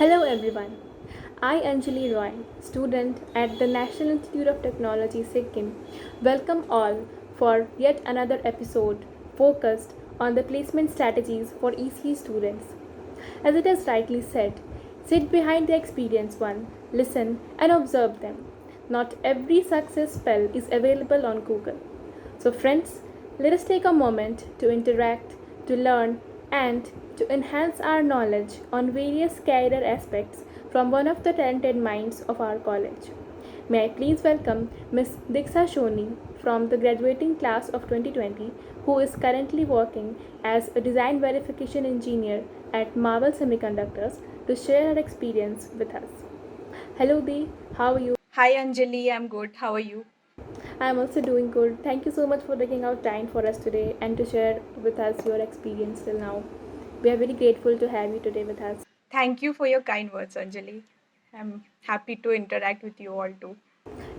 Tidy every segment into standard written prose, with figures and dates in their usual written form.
Hello everyone. I Anjali Roy, student at the National Institute of Technology Sikkim, welcome all for yet another episode focused on the placement strategies for EC students. As it is rightly said, sit behind the experienced one, listen and observe them. Not every success spell is available on Google. So, friends, let us take a moment to interact, to learn, and to enhance our knowledge on various career aspects from one of the talented minds of our college. May I please welcome Ms. Diksha Shoni from the graduating class of 2020, who is currently working as a design verification engineer at Marvel Semiconductors, to share her experience with us. Hello, Dee. How are you? Hi Anjali, I'm good. How are you? I'm also doing good. Thank you so much for taking out time for us today and to share with us your experience till now. We are very grateful to have you today with us. Thank you for your kind words, Anjali. I'm happy to interact with you all too.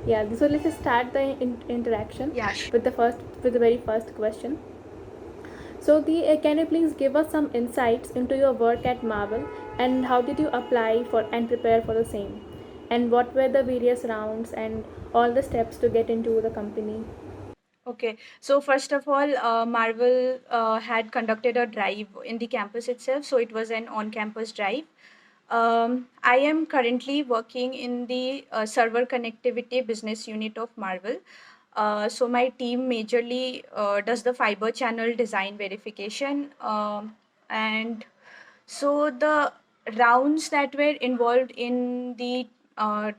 Yeah, so let's just start the interaction Yeah, with the very first question. So, can you please give us some insights into your work at Marvel and how did you apply for and prepare for the same? And what were the various rounds and all the steps to get into the company? okay. So first of all, Marvel had conducted a drive in the campus itself. So it was an on-campus drive. I am currently working in the server connectivity business unit of Marvel. So my team majorly does the fiber channel design verification, and so the rounds that were involved in the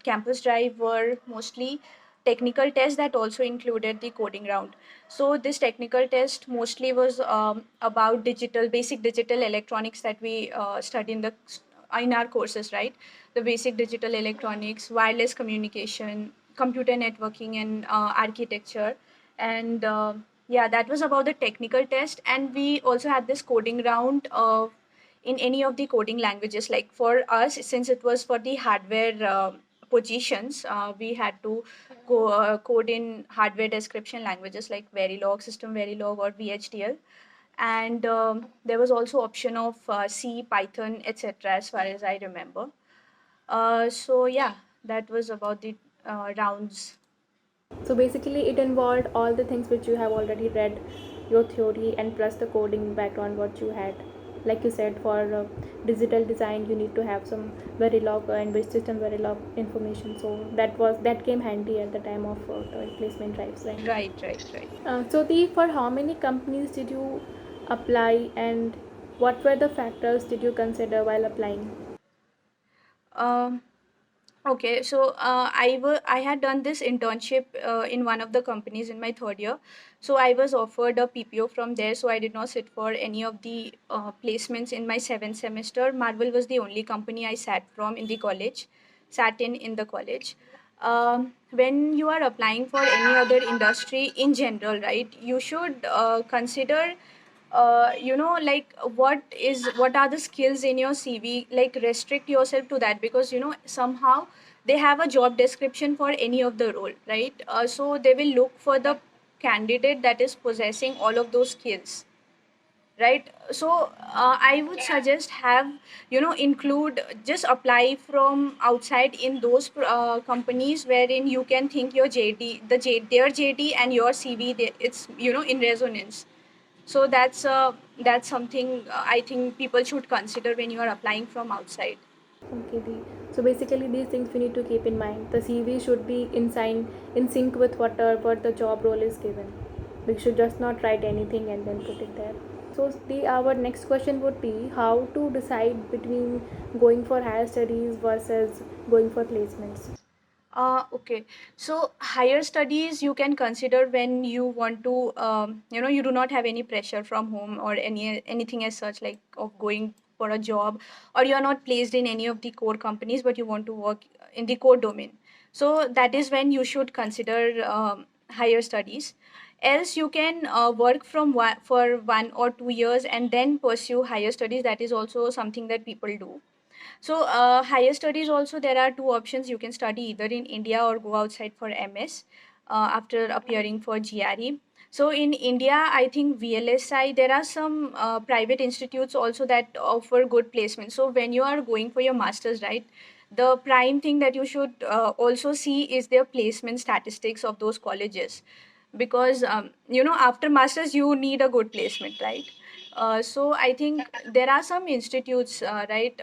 campus drive were mostly technical tests that also included the coding round. So this technical test mostly was about basic digital electronics that we study in our courses, right? The basic digital electronics, wireless communication, computer networking, and architecture. And yeah, that was about the technical test. And we also had this coding round in any of the coding languages. Like for us, since it was for the hardware positions, we had to code in hardware description languages like Verilog, System Verilog, or VHDL. And there was also option of C, Python, etc. As far as I remember. So yeah, that was about the rounds. So basically, it involved all the things which you have already read, your theory, and plus the coding background what you had. Like you said, for digital design, you need to have some Verilog and which system Verilog information. So that came handy at the time of the placement drives, right? Right, right, right. So the for how many companies did you apply, and what were the factors did you consider while applying? Um, Okay, so I had done this internship in one of the companies in my third year. So I was offered a PPO from there. So I did not sit for any of the placements in my seventh semester. Marvel was the only company I sat in the college. When you are applying for any other industry in general, right, you should consider like what are the skills in your CV, like restrict yourself to that, because somehow they have a job description for any of the role, right? So they will look for the candidate that is possessing all of those skills, right? So I would suggest have include just apply from outside in those companies wherein you can think your their JD and your CV, it's in resonance. So that's something I think people should consider when you are applying from outside. Okay, so basically these things we need to keep in mind. The CV should be in sync with what the job role is given. We should just not write anything and then put it there. So our next question would be how to decide between going for higher studies versus going for placements. Okay. So higher studies you can consider when you want to, you do not have any pressure from home or anything as such, like of going for a job, or you are not placed in any of the core companies, but you want to work in the core domain. So that is when you should consider higher studies. Else you can work for 1 or 2 years and then pursue higher studies. That is also something that people do. So, higher studies also, there are two options. You can study either in India or go outside for MS after appearing for GRE. So in India, I think VLSI, there are some private institutes also that offer good placement. So when you are going for your masters, right, the prime thing that you should also see is their placement statistics of those colleges, because after masters you need a good placement, right? So I think there are some institutes, right,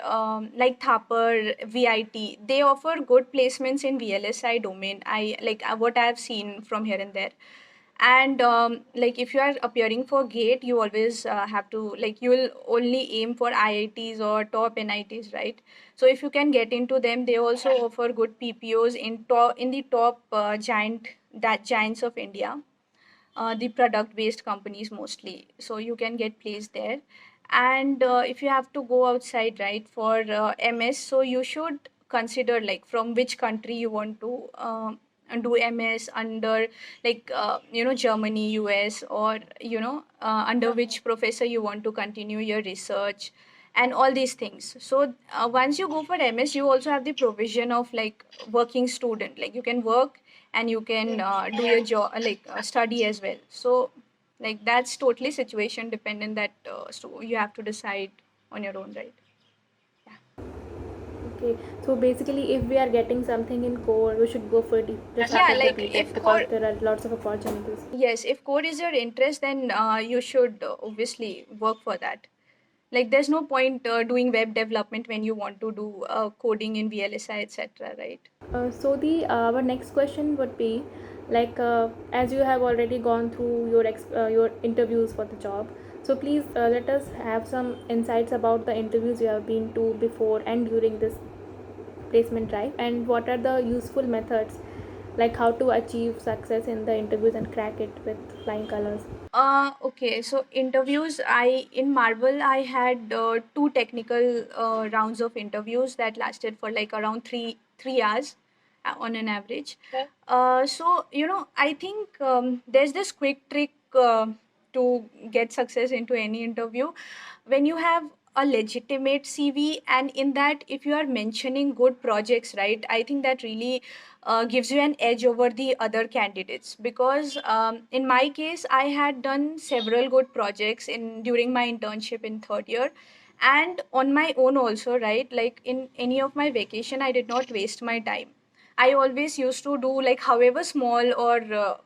like Thapar, VIT. They offer good placements in VLSI domain. I like what I have seen from here and there. And like if you are appearing for GATE, you always have to, like, you will only aim for IITs or top NITs, right? So if you can get into them, they also offer good PPOs in the top giants of India, the product based companies mostly, so you can get placed there. And if you have to go outside, right, for MS, so you should consider like from which country you want to do MS under, like Germany, US, or under which professor you want to continue your research, and all these things. So once you go for MS, you also have the provision of like working student, like you can work and you can do your job, like study as well. So like that's totally situation dependent, that so you have to decide on your own, right? Okay, so basically, if we are getting something in core, we should go for it just Yeah, after the like BTech if because core, there are lots of opportunities. yes, if core is your interest, then you should obviously work for that. Like there's no point doing web development when you want to do coding in VLSI, etc., right? So the our next question would be, like, as you have already gone through your interviews for the job, so please let us have some insights about the interviews you have been to before and during this placement drive, and what are the useful methods, like how to achieve success in the interviews and crack it with flying colors. Okay, so interviews, I in Marvel I had two technical rounds of interviews that lasted for like around three hours on an average. Okay. So I think there's this quick trick to get success into any interview. When you have a legitimate CV, and in that if you are mentioning good projects, right, I think that really gives you an edge over the other candidates, because in my case I had done several good projects in during my internship in third year, and on my own also, right, like in any of my vacation I did not waste my time. I always used to do, like, however small, or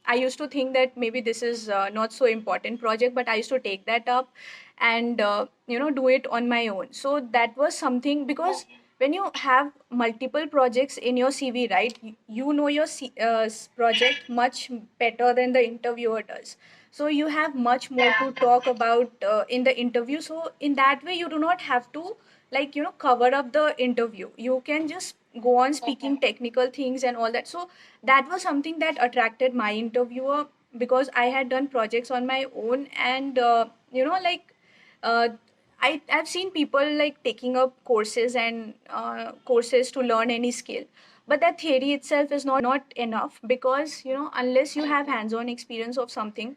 I used to think that maybe this is not so important project, but I used to take that up and do it on my own. So that was something, because when you have multiple projects in your CV, right, you know your project much better than the interviewer does. So you have much more to talk about in the interview. So in that way, you do not have to, like, cover up the interview. You can just go on speaking technical things and all that. So that was something that attracted my interviewer, because I had done projects on my own, and like uh, I've seen people like taking up courses and courses to learn any skill, but that theory itself is not enough, because unless you have hands-on experience of something,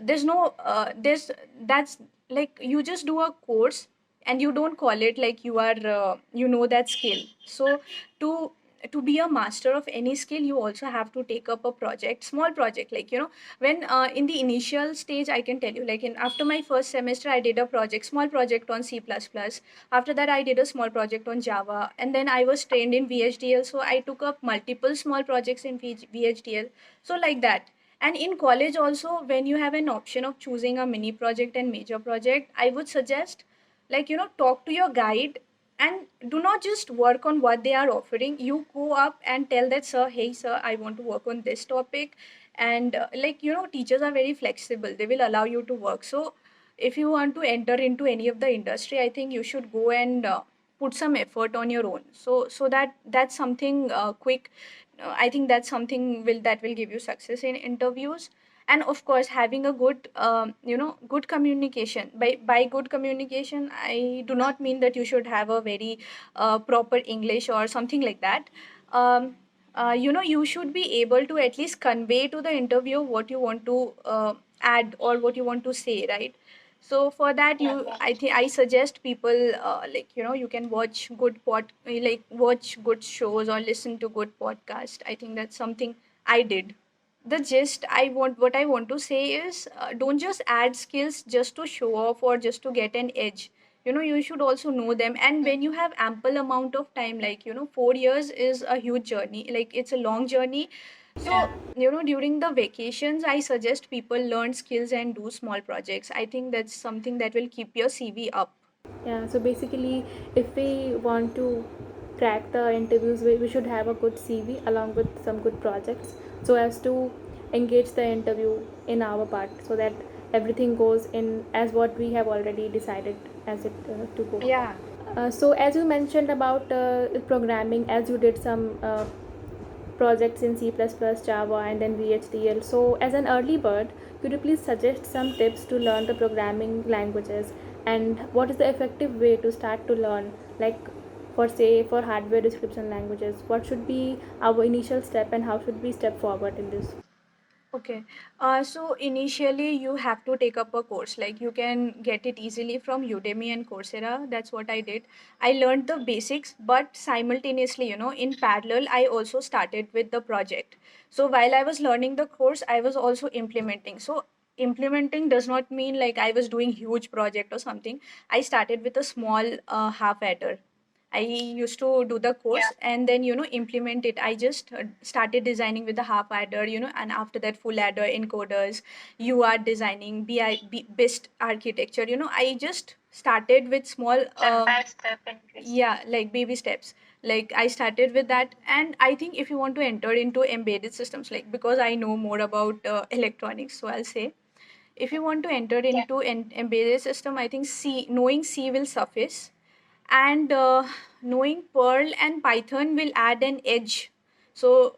there's no there's that's like you just do a course and you don't call it like you are that skill. So to be a master of any skill, you also have to take up a project, small project, like when in the initial stage, I can tell you, like in after my first semester I did a project, small project on C++. After that I did a small project on Java, and then I was trained in VHDL, so I took up multiple small projects in VHDL. So like that. And in college also, when you have an option of choosing a mini project and major project, I would suggest, like talk to your guide, and do not just work on what they are offering. You go up and tell that, sir, hey sir, I want to work on this topic. And like teachers are very flexible, they will allow you to work. So if you want to enter into any of the industry, I think you should go and put some effort on your own. So that's something quick. I think that's something will give you success in interviews. And of course, having a good good communication. By good communication, I do not mean that you should have a very proper English or something like that. You should be able to at least convey to the interviewer what you want to add or what you want to say, right? So for that, I think I suggest people, like you can watch watch good shows or listen to good podcast. I think that's something I did. the gist what I want to say is, don't just add skills just to show off or just to get an edge. You should also know them. And when you have ample amount of time, like 4 years is a huge journey, like it's a long journey. So during the vacations, I suggest people learn skills and do small projects. I think that's something that will keep your CV up. Yeah, so basically, if we want to crack the interviews, we should have a good CV along with some good projects so as to engage the interview in our part so that everything goes in as what we have already decided as it to go. Yeah. So, as you mentioned about programming, as you did some projects in C++, Java, and then VHDL. So, as an early bird, could you please suggest some tips to learn the programming languages, and what is the effective way to start to learn? Like, for say, for hardware description languages, what should be our initial step, and how should we step forward in this? Okay. So initially you have to take up a course. Like you can get it easily from Udemy and Coursera. That's what I did. I learned the basics, but simultaneously, in parallel, I also started with the project. So while I was learning the course, I was also implementing. So implementing does not mean like I was doing huge project or something. I started with a small half adder. I used to do the course and then implement it. I just started designing with the half adder, and after that full adder encoders, UART designing, BIST architecture. I just started with small yeah, like baby steps. Like I started with that, and I think if you want to enter into embedded systems, like because I know more about electronics, so I'll say if you want to enter into an embedded system, I think knowing C will suffice, and knowing Perl and Python will add an edge. So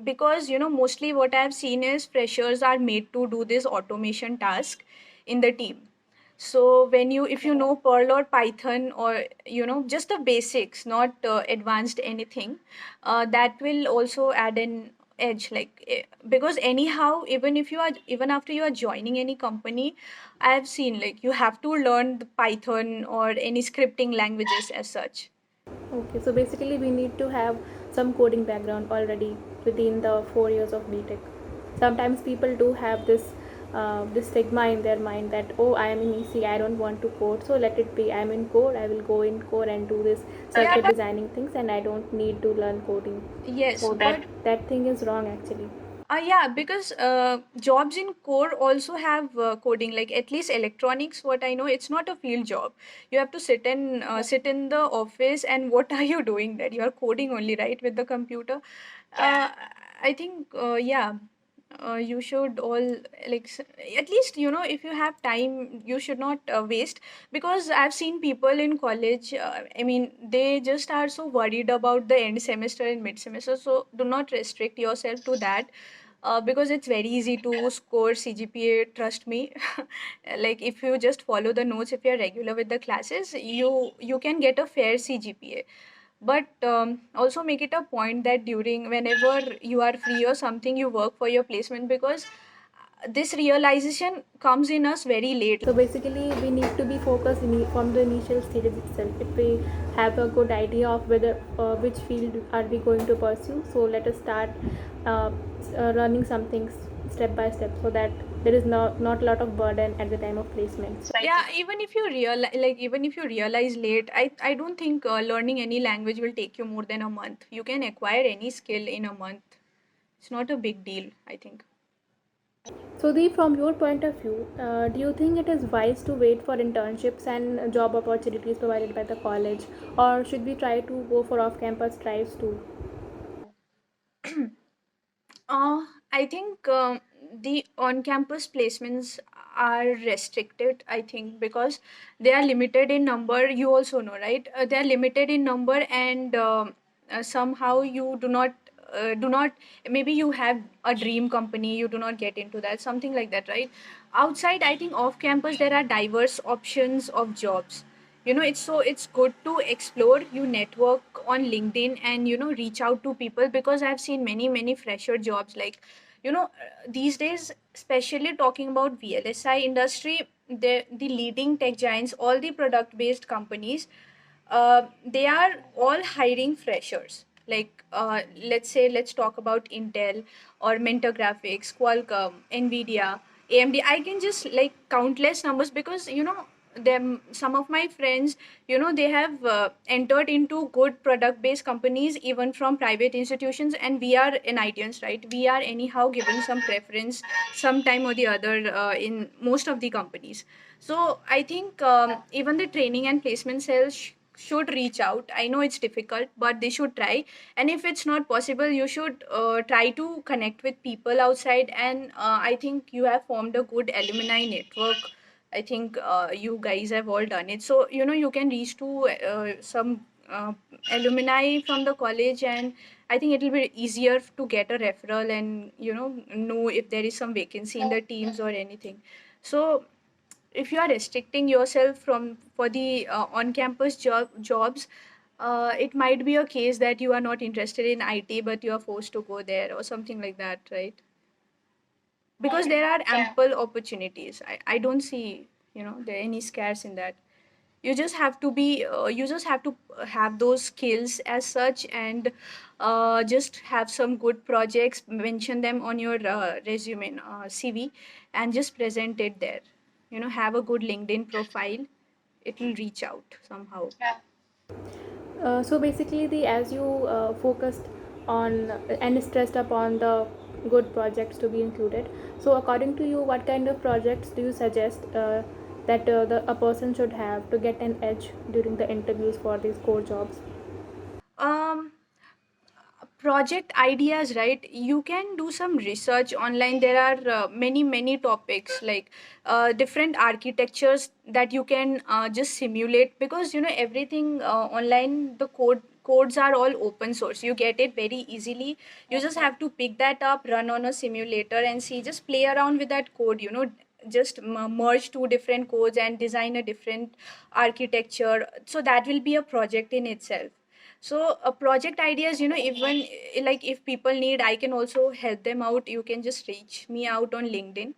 because mostly what I've seen is freshers are made to do this automation task in the team. So when you if you know Perl or Python, or just the basics, not advanced anything, that will also add an edge. Like because anyhow, even after you are joining any company, I've seen like you have to learn the Python or any scripting languages as such. Okay, so basically, we need to have some coding background already within the 4 years of BTech. Sometimes people do have this stigma in their mind that, oh, I am in EC, I don't want to code, so let it be. I'm in code, I will go in code and do this circuit designing things, and I don't need to learn coding. Yes, So that thing is wrong actually. yeah, because jobs in core also have coding. Like at least electronics, what I know, it's not a field job. You have to sit in the office, and what are you doing there? You are coding only, right, with the computer. I think yeah, you should all like at least if you have time, you should not waste, because I've seen people in college. I mean, they just are so worried about the end semester and mid semester. So do not restrict yourself to that, because it's very easy to score CGPA, trust me. Like if you just follow the notes, if you're regular with the classes, you can get a fair CGPA. But also make it a point that during whenever you are free or something, you work for your placement, because this realization comes in us very late. So basically, we need to be focused from the initial stages itself. If we have a good idea of whether which field are we going to pursue, so let us start uh, learning some things step by step, so that there is not a lot of burden at the time of placement. Yeah, even if you realize late, I don't think learning any language will take you more than a month. You can acquire any skill in a month. It's not a big deal, I think. So, from your point of view, do you think it is wise to wait for internships and job opportunities provided by the college, or should we try to go for off-campus drives too? I think the on-campus placements are restricted, I think, because they are limited in number. You also know, right? They are limited in number, and somehow you do not maybe you have a dream company, you do not get into that, something like that, right? Outside, I think off campus there are diverse options of jobs. It's good to explore, you network on LinkedIn, and reach out to people, because I've seen many fresher jobs. Like these days, especially talking about VLSI industry, the leading tech giants, all the product based companies, they are all hiring freshers. Like let's talk about Intel or Mentor Graphics, Qualcomm, Nvidia, AMD. I can just like countless numbers, because them some of my friends, they have entered into good product based companies even from private institutions, and we are in ITians, right? We are anyhow given some preference sometime or the other in most of the companies. So I think even the training and placement cells should reach out. I know it's difficult, but they should try. And if it's not possible, you should try to connect with people outside. And I think you have formed a good alumni network. I think you guys have all done it. So, you can reach to some alumni from the college, and I think it'll be easier to get a referral and, know if there is some vacancy in the teams or anything. So, if you are restricting yourself from for the on-campus jobs, it might be a case that you are not interested in IT, but you are forced to go there or something like that, right? Because there are ample opportunities. I don't see there are any scares in that. You just have to have those skills as such, and just have some good projects, mention them on your resume, CV, and just present it there. Have a good LinkedIn profile. It will reach out somehow. So basically, the as you focused on and stressed upon the good projects to be included. So according to you, what kind of projects do you suggest that a person should have to get an edge during the interviews for these core jobs? um Project ideas, right? You can do some research online. There are many topics, like different architectures that you can just simulate, because everything online, the codes are all open source. You get it very easily. You just have to pick that up, run on a simulator, and see, just play around with that code, just merge two different codes and design a different architecture. So that will be a project in itself. So project ideas, even like if people need, I can also help them out. You can just reach me out on LinkedIn.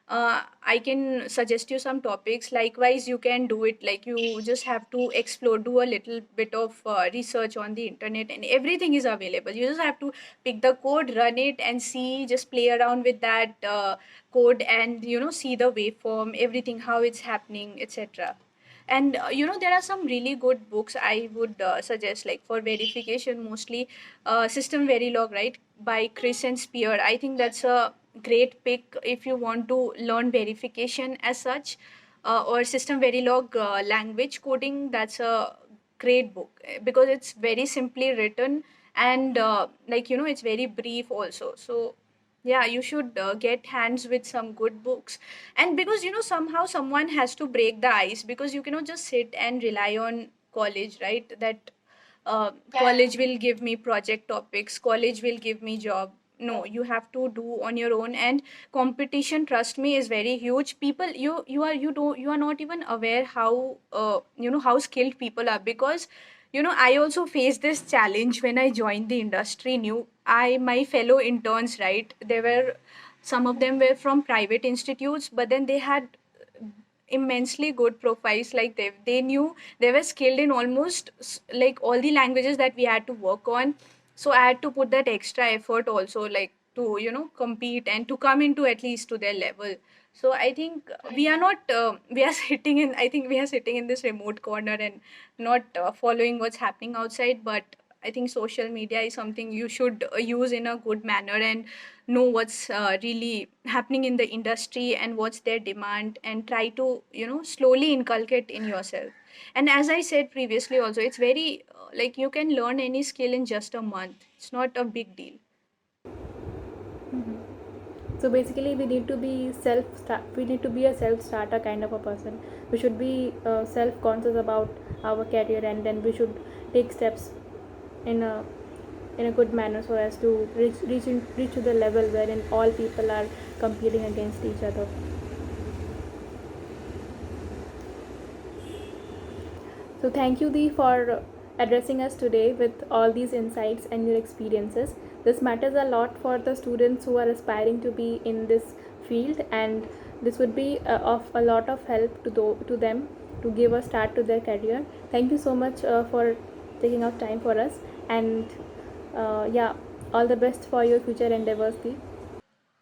I can suggest you some topics. Likewise, you can do it. Like, you just have to explore, do a little bit of research on the internet, and everything is available. You just have to pick the code, run it, and see, just play around with that code, and see the waveform, everything, how it's happening, etc. And there are some really good books I would suggest, like for verification, mostly System Verilog, right, by Chris and Spear. I think that's a great pick if you want to learn verification as such, or System Verilog language coding. That's a great book, because it's very simply written, and like it's very brief also. So yeah, you should get hands with some good books. And because somehow someone has to break the ice, because you cannot just sit and rely on college, right? That college will give me project topics, college will give me job. No, you have to do on your own. And competition, trust me, is very huge. People, you are not even aware how how skilled people are. Because I also faced this challenge when I joined the industry new. My fellow interns, right, they were, some of them were from private institutes, but then they had immensely good profiles. Like, they knew, they were skilled in almost like all the languages that we had to work on. So I had to put that extra effort also, like, to compete and to come into at least to their level. So I think we are not we are sitting in, I think we are sitting in this remote corner and not following what's happening outside. But I think social media is something you should use in a good manner, and know what's really happening in the industry and what's their demand, and try to slowly inculcate in yourself. And as I said previously also, it's very like, you can learn any skill in just a month. It's not a big deal. So basically, we need to be a self starter kind of a person. We should be self conscious about our career, and then we should take steps in a good manner so as to reach to the level wherein all people are competing against each other. So thank you, Dee, for addressing us today with all these insights and your experiences. This matters a lot for the students who are aspiring to be in this field, and this would be of a lot of help to them to give a start to their career. Thank you so much for taking out time for us, and Yeah, all the best for your future endeavors, Deep.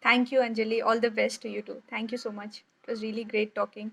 Thank you, Anjali. All the best to you too. Thank you so much. It was really great talking.